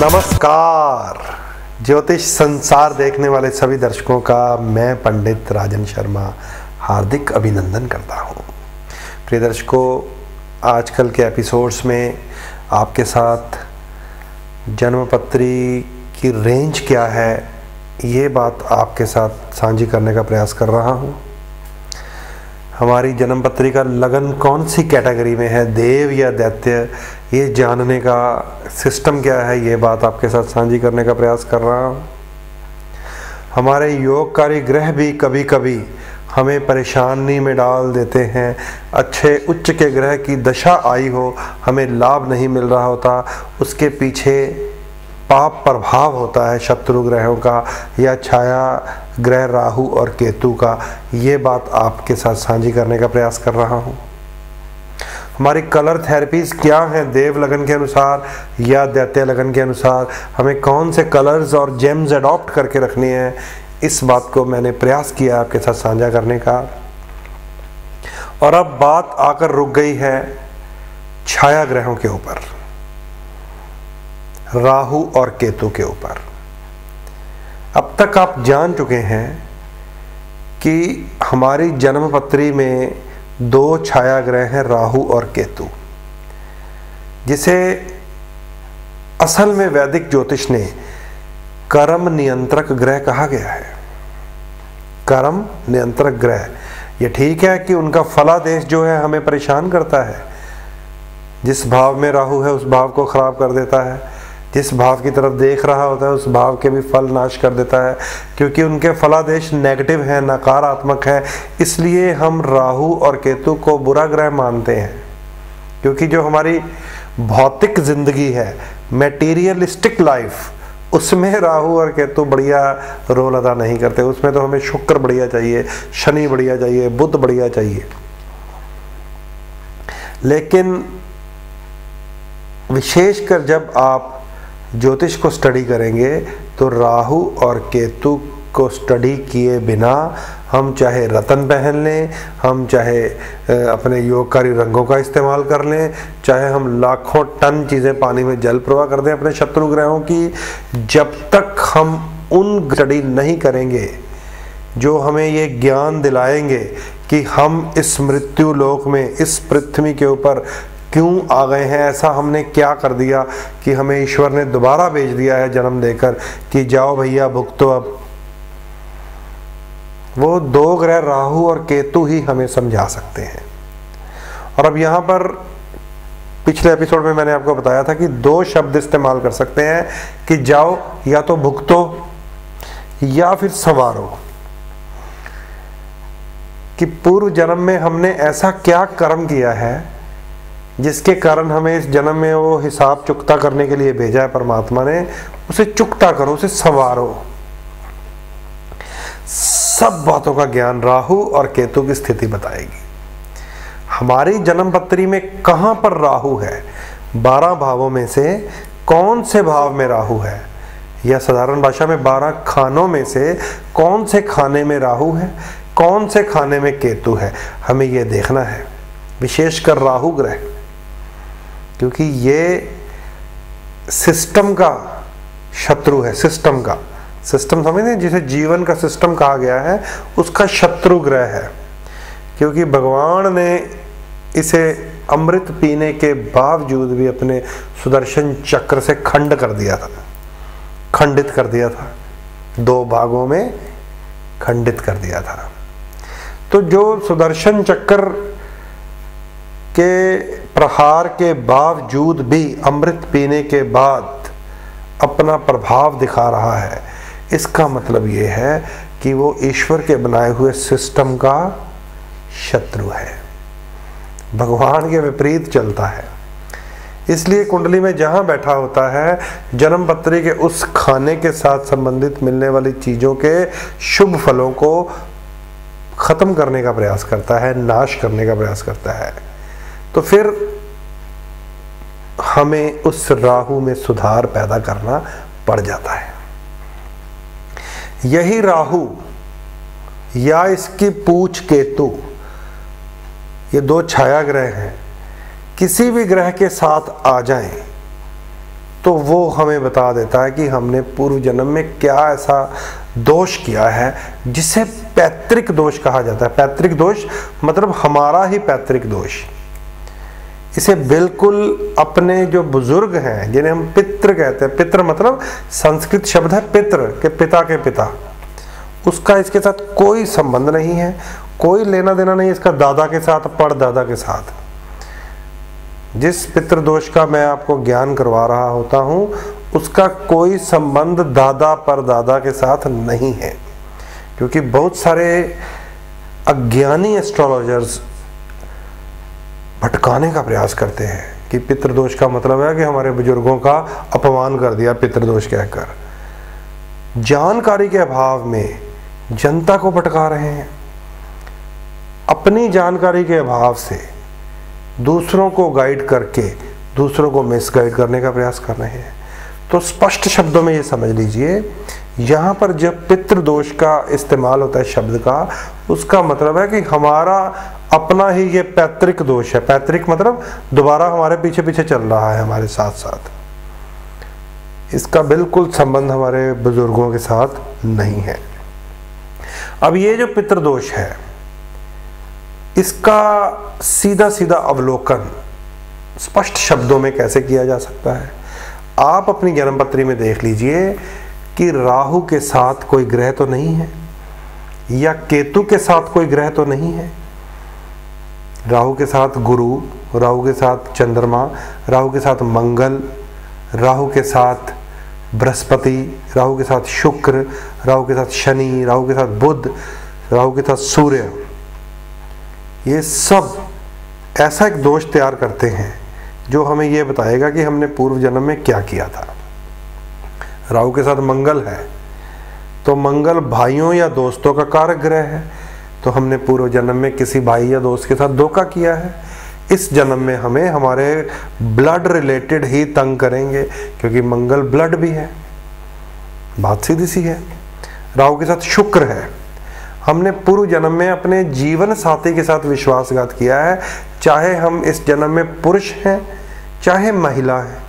नमस्कार। ज्योतिष संसार देखने वाले सभी दर्शकों का मैं पंडित राजन शर्मा हार्दिक अभिनंदन करता हूं। प्रिय दर्शकों, आजकल के एपिसोड्स में आपके साथ जन्मपत्री की रेंज क्या है ये बात आपके साथ साझी करने का प्रयास कर रहा हूं। हमारी जन्मपत्री का लगन कौन सी कैटेगरी में है, देव या दैत्य, ये जानने का सिस्टम क्या है, ये बात आपके साथ साझी करने का प्रयास कर रहा हूँ। हमारे योगकारी ग्रह भी कभी कभी हमें परेशानी में डाल देते हैं। अच्छे उच्च के ग्रह की दशा आई हो, हमें लाभ नहीं मिल रहा होता, उसके पीछे पाप प्रभाव होता है शत्रु ग्रहों का या छाया ग्रह राहु और केतु का। ये बात आपके साथ साझी करने का प्रयास कर रहा हूँ। हमारी कलर थेरेपीज क्या हैं, देव लगन के अनुसार या दैत्य लगन के अनुसार, हमें कौन से कलर्स और जेम्स अडॉप्ट करके रखनी है, इस बात को मैंने प्रयास किया आपके साथ साझा करने का। और अब बात आकर रुक गई है छाया ग्रहों के ऊपर, राहु और केतु के ऊपर। अब तक आप जान चुके हैं कि हमारी जन्मपत्री में दो छाया ग्रह हैं, राहु और केतु, जिसे असल में वैदिक ज्योतिष ने कर्म नियंत्रक ग्रह कहा गया है। कर्म नियंत्रक ग्रह, ये ठीक है कि उनका फलादेश जो है हमें परेशान करता है। जिस भाव में राहु है उस भाव को खराब कर देता है, जिस भाव की तरफ देख रहा होता है उस भाव के भी फल नाश कर देता है, क्योंकि उनके फलादेश नेगेटिव है, नकारात्मक है। इसलिए हम राहु और केतु को बुरा ग्रह मानते हैं, क्योंकि जो हमारी भौतिक जिंदगी है, मैटीरियलिस्टिक लाइफ, उसमें राहु और केतु बढ़िया रोल अदा नहीं करते। उसमें तो हमें शुक्र बढ़िया चाहिए, शनि बढ़िया चाहिए, बुध बढ़िया चाहिए। लेकिन विशेषकर जब आप ज्योतिष को स्टडी करेंगे तो राहु और केतु को स्टडी किए बिना हम चाहे रत्न पहन लें, हम चाहे अपने योगकारी रंगों का इस्तेमाल कर लें, चाहे हम लाखों टन चीज़ें पानी में जल प्रवाह कर दें अपने शत्रु ग्रहों की, जब तक हम उन स्टडी नहीं करेंगे जो हमें ये ज्ञान दिलाएंगे कि हम इस मृत्यु लोक में, इस पृथ्वी के ऊपर क्यों आ गए हैं, ऐसा हमने क्या कर दिया कि हमें ईश्वर ने दोबारा भेज दिया है जन्म देकर कि जाओ भैया भुगतो। अब वो दो ग्रह राहु और केतु ही हमें समझा सकते हैं। और अब यहाँ पर पिछले एपिसोड में मैंने आपको बताया था कि दो शब्द इस्तेमाल कर सकते हैं कि जाओ या तो भुगतो या फिर संवारो, कि पूर्व जन्म में हमने ऐसा क्या कर्म किया है जिसके कारण हमें इस जन्म में वो हिसाब चुकता करने के लिए भेजा है परमात्मा ने। उसे चुकता करो, उसे संवारो। सब बातों का ज्ञान राहु और केतु की स्थिति बताएगी। हमारी जन्मपत्री में कहां पर राहु है, 12 भावों में से कौन से भाव में राहु है, या साधारण भाषा में 12 खानों में से कौन से खाने में राहु है, कौन से खाने में केतु है, हमें यह देखना है। विशेषकर राहु ग्रह, क्योंकि ये सिस्टम का शत्रु है। सिस्टम का, सिस्टम समझते, जिसे जीवन का सिस्टम कहा गया है, उसका शत्रु ग्रह है। क्योंकि भगवान ने इसे अमृत पीने के बावजूद भी अपने सुदर्शन चक्र से खंड कर दिया था, खंडित कर दिया था, 2 भागों में खंडित कर दिया था। तो जो सुदर्शन चक्र के प्रहार के बावजूद भी अमृत पीने के बाद अपना प्रभाव दिखा रहा है, इसका मतलब ये है कि वो ईश्वर के बनाए हुए सिस्टम का शत्रु है, भगवान के विपरीत चलता है। इसलिए कुंडली में जहां बैठा होता है, जन्मपत्री के उस खाने के साथ संबंधित मिलने वाली चीजों के शुभ फलों को खत्म करने का प्रयास करता है, नाश करने का प्रयास करता है। तो फिर हमें उस राहु में सुधार पैदा करना पड़ जाता है। यही राहु या इसकी पूछ केतु, ये 2 छाया ग्रह हैं, किसी भी ग्रह के साथ आ जाएं तो वो हमें बता देता है कि हमने पूर्व जन्म में क्या ऐसा दोष किया है जिसे पैतृक दोष कहा जाता है। पैतृक दोष मतलब हमारा ही पैतृक दोष। इसे बिल्कुल अपने जो बुजुर्ग हैं जिन्हें हम पितृ कहते हैं, पितृ मतलब संस्कृत शब्द है पितृ के पिता के पिता, उसका इसके साथ कोई संबंध नहीं है, कोई लेना देना नहीं इसका दादा के साथ, परदादा के साथ। जिस पितृ दोष का मैं आपको ज्ञान करवा रहा होता हूं उसका कोई संबंध दादा परदादा के साथ नहीं है, क्योंकि बहुत सारे अज्ञानी एस्ट्रोलॉजर्स भटकाने का प्रयास करते हैं कि पितृदोष का मतलब है कि हमारे बुजुर्गों का अपमान कर दिया पितृदोष कहकर। जानकारी के अभाव में जनता को भटका रहे हैं, अपनी जानकारी के अभाव से दूसरों को गाइड करके दूसरों को मिसगाइड करने का प्रयास कर रहे हैं। तो स्पष्ट शब्दों में ये समझ लीजिए, यहाँ पर जब पितृदोष का इस्तेमाल होता है शब्द का, उसका मतलब है कि हमारा अपना ही ये पैतृक दोष है। पैतृक मतलब दोबारा हमारे पीछे पीछे चल रहा है हमारे साथ साथ, इसका बिल्कुल संबंध हमारे बुजुर्गों के साथ नहीं है। अब ये जो पितृदोष है इसका सीधा सीधा अवलोकन स्पष्ट शब्दों में कैसे किया जा सकता है। आप अपनी जन्मपत्री में देख लीजिए कि राहु के साथ कोई ग्रह तो नहीं है, या केतु के साथ कोई ग्रह तो नहीं है। राहु के साथ गुरु, राहु के साथ चंद्रमा, राहु के साथ मंगल, राहु के साथ बृहस्पति, राहु के साथ शुक्र, राहु के साथ शनि, राहु के साथ बुध, राहु के साथ सूर्य, ये सब ऐसा एक दोष तैयार करते हैं जो हमें ये बताएगा कि हमने पूर्व जन्म में क्या किया था। राहु के साथ मंगल है तो मंगल भाइयों या दोस्तों का कारक ग्रह है, तो हमने पूर्व जन्म में किसी भाई या दोस्त के साथ धोखा किया है। इस जन्म में हमें हमारे ब्लड रिलेटेड ही तंग करेंगे, क्योंकि मंगल ब्लड भी है, बात सीधी सी है। राहु के साथ शुक्र है, हमने पूर्व जन्म में अपने जीवन साथी के साथ विश्वासघात किया है, चाहे हम इस जन्म में पुरुष हैं चाहे महिला हैं।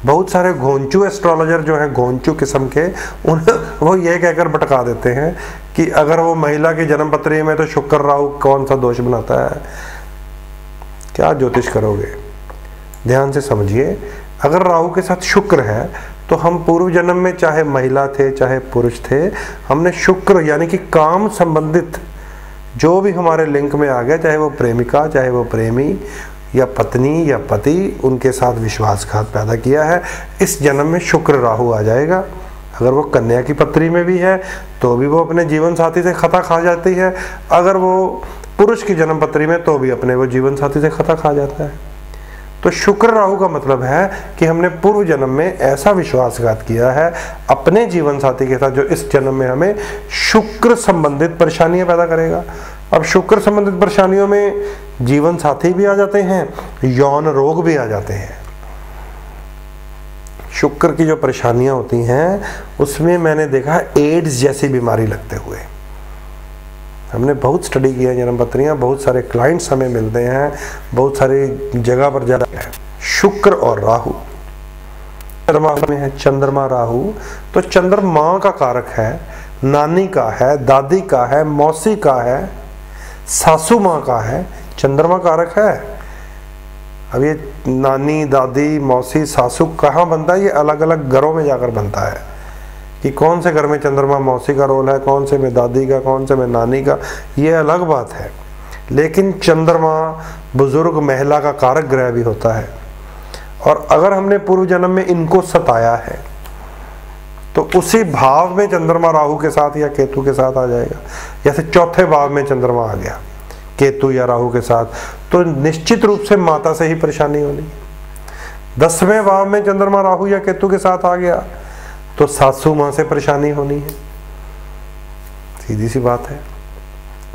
बहुत सारे घोंचू एस्ट्रोलॉजर जो हैं, घोंचू किस्म के, वो ये कहकर भटका देते हैं कि अगर वो महिला की जन्मपत्री में तो शुक्र राहु कौन सा दोष बनाता है। क्या ज्योतिष करोगे? ध्यान से समझिए, अगर राहु के साथ शुक्र है तो हम पूर्व जन्म में चाहे महिला थे चाहे पुरुष थे, हमने शुक्र यानी कि काम संबंधित जो भी हमारे लिंक में आ गया, चाहे वो प्रेमिका, चाहे वो प्रेमी या पत्नी या पति, उनके साथ विश्वासघात पैदा किया है। इस जन्म में शुक्र राहु आ जाएगा। अगर वो कन्या की पत्री में भी है तो भी वो अपने जीवन साथी से खता खा जाती है, अगर वो पुरुष की जन्म पत्री में तो भी अपने वो जीवन साथी से खता खा जाता है। तो शुक्र राहु का मतलब है कि हमने पूर्व जन्म में ऐसा विश्वासघात किया है अपने जीवन साथी के साथ जो इस जन्म में हमें शुक्र संबंधित परेशानियां पैदा करेगा। अब शुक्र संबंधित परेशानियों में जीवन साथी भी आ जाते हैं, यौन रोग भी आ जाते हैं। शुक्र की जो परेशानियां होती हैं उसमें मैंने देखा एड्स जैसी बीमारी लगते हुए। हमने बहुत स्टडी किया है जन्मपत्रियां, बहुत सारे क्लाइंट्स हमें मिलते हैं, बहुत सारी जगह पर जाता है। शुक्र और राहु चंद्रमा में है, चंद्रमा राहु, तो चंद्रमा का कारक है, नानी का है, दादी का है, मौसी का है, सासू माँ का है, चंद्रमा कारक है। अब ये नानी, दादी, मौसी, सासू कहाँ बनता है? ये अलग अलग घरों में जाकर बनता है कि कौन से घर में चंद्रमा मौसी का रोल है, कौन से में दादी का, कौन से में नानी का, ये अलग बात है। लेकिन चंद्रमा बुजुर्ग महिला का कारक ग्रह भी होता है, और अगर हमने पूर्व जन्म में इनको सताया है तो उसी भाव में चंद्रमा राहु के साथ या केतु के साथ आ जाएगा। जैसे चौथे भाव में चंद्रमा आ गया केतु या राहु के साथ, तो निश्चित रूप से माता से ही परेशानी होनी। 10वें भाव में चंद्रमा राहु या केतु के साथ आ गया तो सासू माँ से परेशानी होनी है, सीधी सी बात है।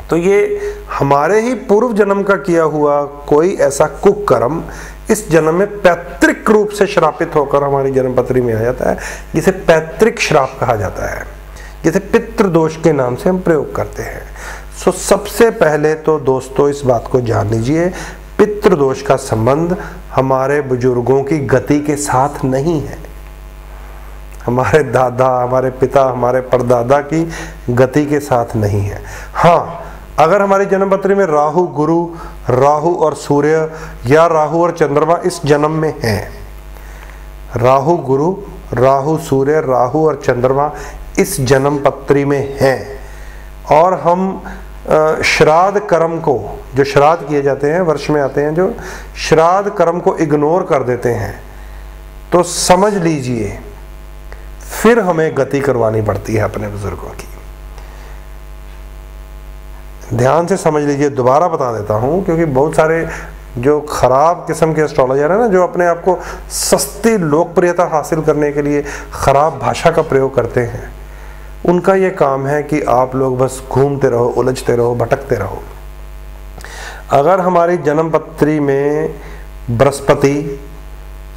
तो ये हमारे ही पूर्व जन्म का किया हुआ कोई ऐसा कुकर्म इस जन्म में पैतृक रूप से श्रापित होकर हमारी जन्मपत्री में आ जाता है, जिसे पैतृक श्राप कहा जाता है, जिसे पितृदोष के नाम से हम प्रयोग करते हैं। सो सबसे पहले तो दोस्तों इस बात को जान लीजिए, पितृदोष का संबंध हमारे बुजुर्गों की गति के साथ नहीं है। हमारे दादा, हमारे पिता, हमारे परदादा की गति के साथ नहीं है। हाँ, अगर हमारी जन्म पत्री में राहु गुरु, राहु और सूर्य या राहु और चंद्रमा इस जन्म में है, राहु गुरु, राहु सूर्य, राहु और चंद्रमा इस जन्म पत्री में है, और हम श्राद्ध कर्म को, जो श्राद्ध किए जाते हैं वर्ष में आते हैं, जो श्राद्ध कर्म को इग्नोर कर देते हैं, तो समझ लीजिए फिर हमें गति करवानी पड़ती है अपने बुजुर्गों की। ध्यान से समझ लीजिए, दोबारा बता देता हूं, क्योंकि बहुत सारे जो खराब किस्म के एस्ट्रोलॉजर है ना, जो अपने आप को सस्ती लोकप्रियता हासिल करने के लिए खराब भाषा का प्रयोग करते हैं, उनका ये काम है कि आप लोग बस घूमते रहो, उलझते रहो, भटकते रहो। अगर हमारी जन्म पत्री में बृहस्पति,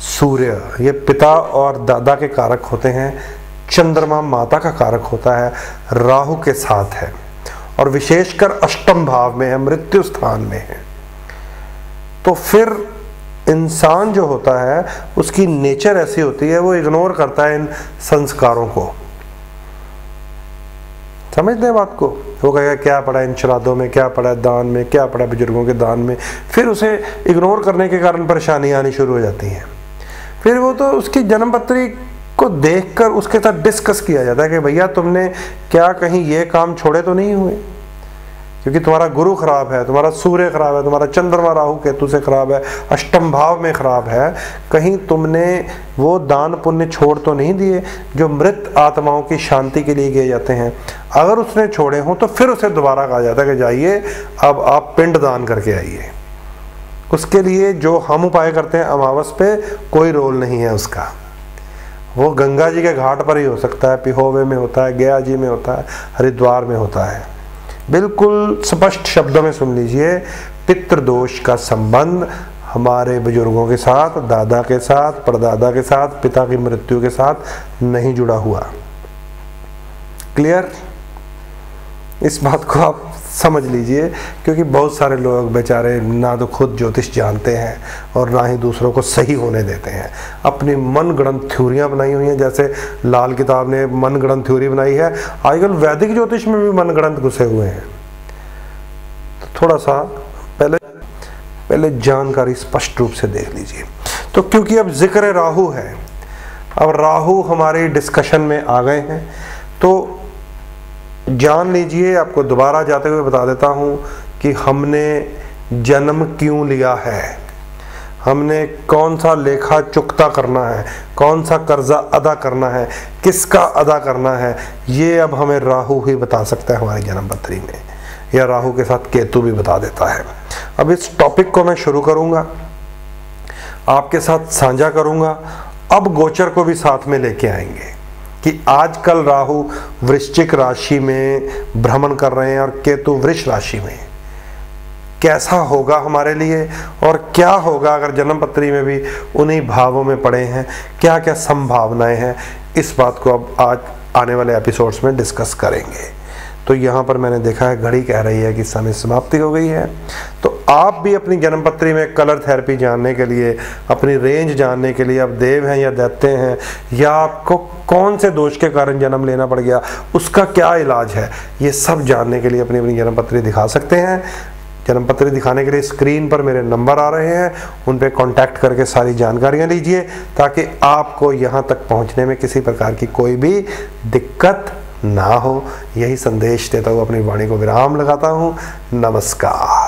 सूर्य ये पिता और दादा के कारक होते हैं, चंद्रमा माता का कारक होता है, राहु के साथ है और विशेषकर अष्टम भाव में है, मृत्यु स्थान में है, तो फिर इंसान जो होता है उसकी नेचर ऐसी होती है, वो इग्नोर करता है इन संस्कारों को। समझते हैं बात को? वो कहेगा क्या पड़ा इन श्राद्धों में, क्या पड़ा दान में, क्या पड़ा बुजुर्गों के दान में, फिर उसे इग्नोर करने के कारण परेशानियां आनी शुरू हो जाती हैं। फिर वो तो उसकी जन्म पत्री को देखकर उसके साथ डिस्कस किया जाता है कि भैया तुमने क्या कहीं ये काम छोड़े तो नहीं हुए, क्योंकि तुम्हारा गुरु खराब है, तुम्हारा सूर्य खराब है, तुम्हारा चंद्रमा राहु केतु से खराब है, अष्टम भाव में खराब है, कहीं तुमने वो दान पुण्य छोड़ तो नहीं दिए जो मृत आत्माओं की शांति के लिए किए जाते हैं। अगर उसने छोड़े हों तो फिर उसे दोबारा कहा जाता है कि जाइए अब आप पिंड दान करके आइए। उसके लिए जो हम उपाय करते हैं अमावस पे, कोई रोल नहीं है उसका। वो गंगा जी के घाट पर ही हो सकता है, पिहोवे में होता है, गया जी में होता है, हरिद्वार में होता है। बिल्कुल स्पष्ट शब्दों में सुन लीजिए, पितृदोष का संबंध हमारे बुजुर्गों के साथ, दादा के साथ, परदादा के साथ, पिता की मृत्यु के साथ नहीं जुड़ा हुआ। क्लियर? इस बात को आप समझ लीजिए, क्योंकि बहुत सारे लोग बेचारे ना तो खुद ज्योतिष जानते हैं और ना ही दूसरों को सही होने देते हैं। अपनी मनगढ़ंत थ्योरियां बनाई हुई हैं, जैसे लाल किताब ने मनगढ़ंत थ्योरी बनाई है, आजकल वैदिक ज्योतिष में भी मनगढ़ंत घुसे हुए हैं। तो थोड़ा सा पहले जानकारी स्पष्ट रूप से देख लीजिए। तो क्योंकि अब जिक्र राहु है, अब राहु हमारे डिस्कशन में आ गए हैं, तो जान लीजिए, आपको दोबारा जाते हुए बता देता हूं कि हमने जन्म क्यों लिया है, हमने कौन सा लेखा चुकता करना है, कौन सा कर्जा अदा करना है, किसका अदा करना है, ये अब हमें राहु ही बता सकता है हमारी जन्म पत्री में, या राहु के साथ केतु भी बता देता है। अब इस टॉपिक को मैं शुरू करूंगा, आपके साथ साझा करूंगा, अब गोचर को भी साथ में लेके आएंगे कि आजकल राहु वृश्चिक राशि में भ्रमण कर रहे हैं और केतु वृष राशि में। कैसा होगा हमारे लिए और क्या होगा अगर जन्म पत्री में भी उन्हीं भावों में पड़े हैं, क्या क्या संभावनाएं हैं, इस बात को अब आज आने वाले एपिसोड्स में डिस्कस करेंगे। तो यहाँ पर मैंने देखा है घड़ी कह रही है कि समय समाप्ति हो गई है, तो आप भी अपनी जन्म पत्री में कलर थेरेपी जानने के लिए, अपनी रेंज जानने के लिए, आप देव हैं या दैत्य हैं, या आपको कौन से दोष के कारण जन्म लेना पड़ गया, उसका क्या इलाज है, ये सब जानने के लिए अपनी अपनी जन्म पत्री दिखा सकते हैं। जन्म पत्री दिखाने के लिए स्क्रीन पर मेरे नंबर आ रहे हैं, उन पे कांटेक्ट करके सारी जानकारियां लीजिए, ताकि आपको यहाँ तक पहुँचने में किसी प्रकार की कोई भी दिक्कत ना हो। यही संदेश देता हुआ अपनी वाणी को विराम लगाता हूँ। नमस्कार।